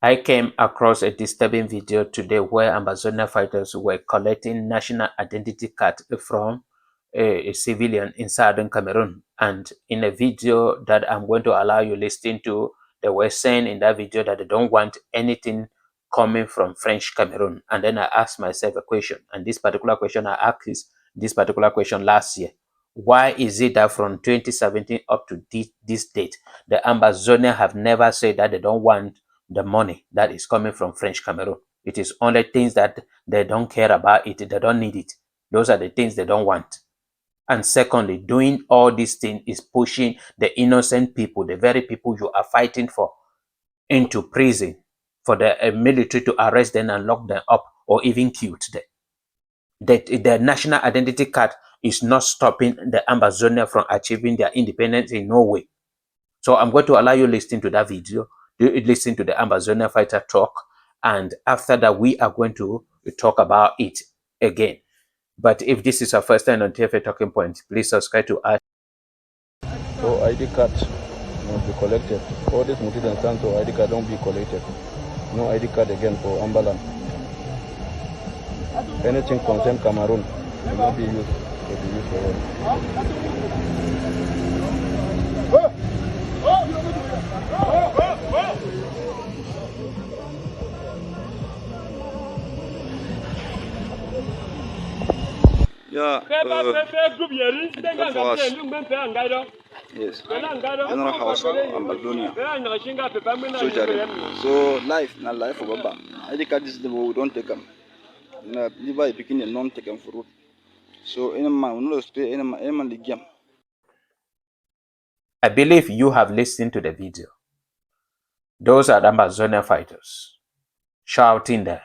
I came across a disturbing video today where Ambazonia fighters were collecting national identity card from a civilian in southern Cameroon. And in a video that I'm going to allow you listen to, they were saying in that video that they don't want anything coming from French Cameroon. And then I asked myself a question, and this particular question I asked this particular question last year. Why is it that from 2017 up to this date, the Ambazonia have never said that they don't want the money that is coming from French Cameroon? It is only things that they don't care about it, they don't need it. Those are the things they don't want. And secondly, doing all these things is pushing the innocent people, the very people you are fighting for, into prison for the military to arrest them and lock them up or even kill them. The national identity card is not stopping the Ambazonia from achieving their independence in no way. So I'm going to allow you listen to that video, listen to the Ambazonia fighter talk, and after that we are going to talk about it again. But if this is our first time on TFA Talking Point, please subscribe to us. So ID card must be collected. All these multi-instance so ID card don't be collected. No ID card again for Ambalan. Anything concern Cameroon will not be used. Will be used for Yeah, yes, General House Ambazonia. So life, not life for Baba. ID card is the we don't take them. Live picking a non-taken for root. So any man will not stay any man the game. I believe you have listened to the video. Those are the Ambazonia fighters shouting there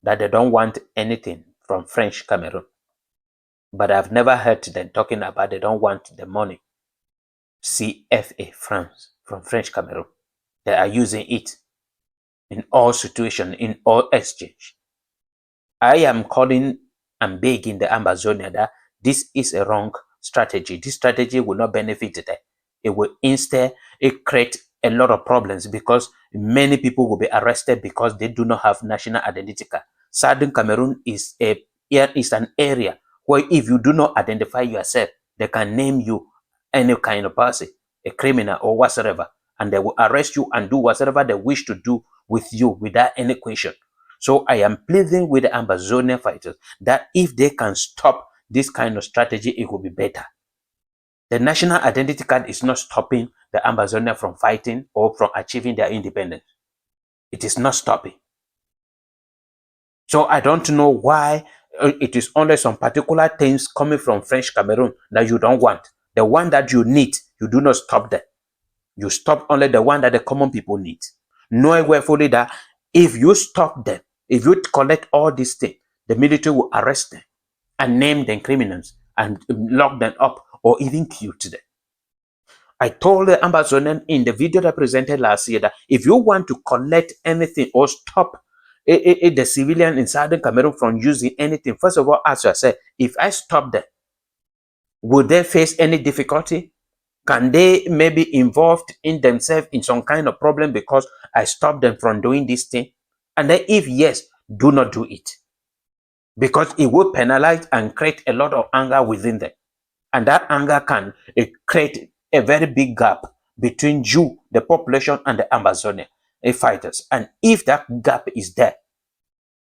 that they don't want anything from French Cameroon. But I've never heard them talking about they don't want the money. CFA France from French Cameroon. They are using it in all situations, in all exchange. I am calling and begging the Ambazonia that this is a wrong strategy. This strategy will not benefit them. It will instead create a lot of problems because many people will be arrested because they do not have national identity card. Southern Cameroon is an area where if you do not identify yourself, they can name you any kind of person, a criminal or whatsoever, and they will arrest you and do whatever they wish to do with you without any question. So I am pleading with the Ambazonia fighters that if they can stop this kind of strategy, it will be better. The national identity card is not stopping the Ambazonia from fighting or from achieving their independence. It is not stopping. So I don't know why it is only some particular things coming from French Cameroon that you don't want. The one that you need, you do not stop them. You stop only the one that the common people need. Knowing fully that if you stop them, if you collect all these things, the military will arrest them and name them criminals and lock them up or even kill them. I told the Ambazonia in the video that I presented last year that if you want to collect anything or stop the civilian in Southern Cameroon from using anything, first of all, ask yourself, if I stop them, would they face any difficulty? Can they maybe involved in themselves in some kind of problem because I stopped them from doing this thing? And then if yes, do not do it. Because it will penalize and create a lot of anger within them. And that anger can create a very big gap between you, the population, and the Ambazonia fighters. And if that gap is there,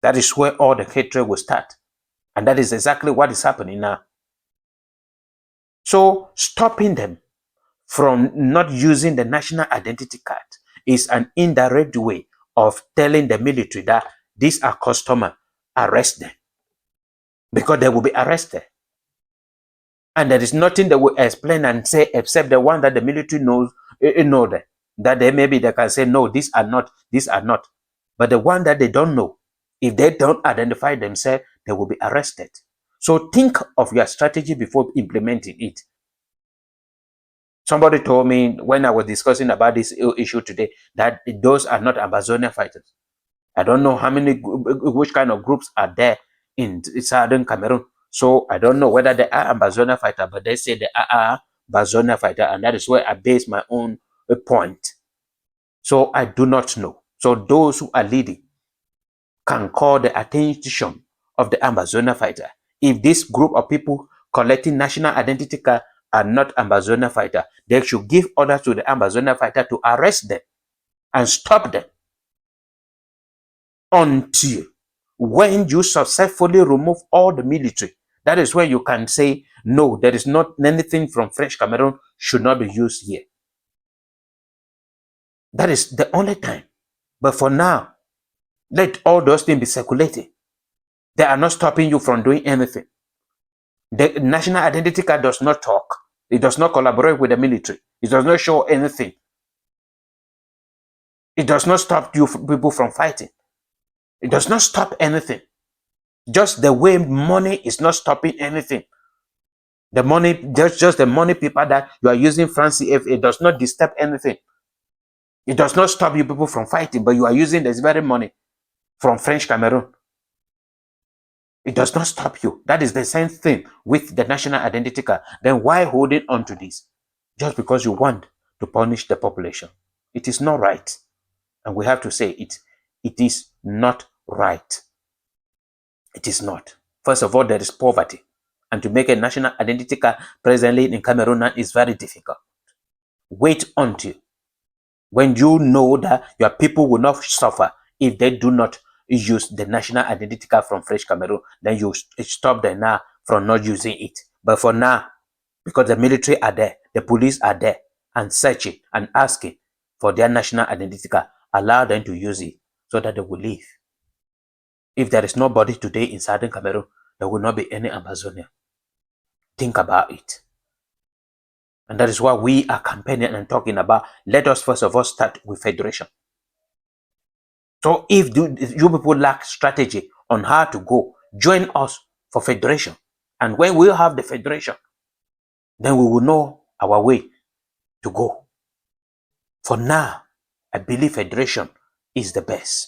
that is where all the hatred will start. And that is exactly what is happening now. So stopping them from not using the national identity card is an indirect way of telling the military that these are customers, arrest them. Because they will be arrested. And there is nothing they will explain and say except the one that the military knows, that they maybe they can say, no, these are not. But the one that they don't know, if they don't identify themselves, they will be arrested. So think of your strategy before implementing it. Somebody told me when I was discussing about this issue today that those are not Ambazonia fighters. I don't know which kind of groups are there in Southern Cameroon. So I don't know whether they are Ambazonia fighter, but they say they are Ambazonia fighter, and that is where I base my own point. So I do not know. So those who are leading can call the attention of the Ambazonia fighter. If this group of people collecting national identity card are not Ambazonia fighter, they should give orders to the Ambazonia fighter to arrest them and stop them until when you successfully remove all the military. That is when you can say, no, there is not anything from French Cameroon should not be used here. That is the only time. But for now, let all those things be circulated. They are not stopping you from doing anything. The national identity card does not talk. It does not collaborate with the military. It does not show anything. It does not stop you people from fighting. It does not stop anything. Just the way money is not stopping anything. The money, just the money paper that you are using France CFA does not disturb anything. It does not stop you people from fighting, but you are using this very money from French Cameroon. It does not stop you. That is the same thing with the national identity card. Then why holding on to this? Just because you want to punish the population. It is not right. And we have to say it. It is not right. It is not. First of all, there is poverty. And to make a national identity card presently in Cameroon is very difficult. Wait until when you know that your people will not suffer if they do not use the national identity card from French Cameroon, then you stop them now from not using it. But for now, because the military are there, the police are there and searching and asking for their national identity card, allow them to use it so that they will live. If there is nobody today in Southern Cameroon, there will not be any Ambazonia. Think about it. And that is why we are campaigning and talking about, let us first of all start with federation. So if you people lack strategy on how to go, join us for federation. And when we have the federation, then we will know our way to go. For now, I believe federation is the best.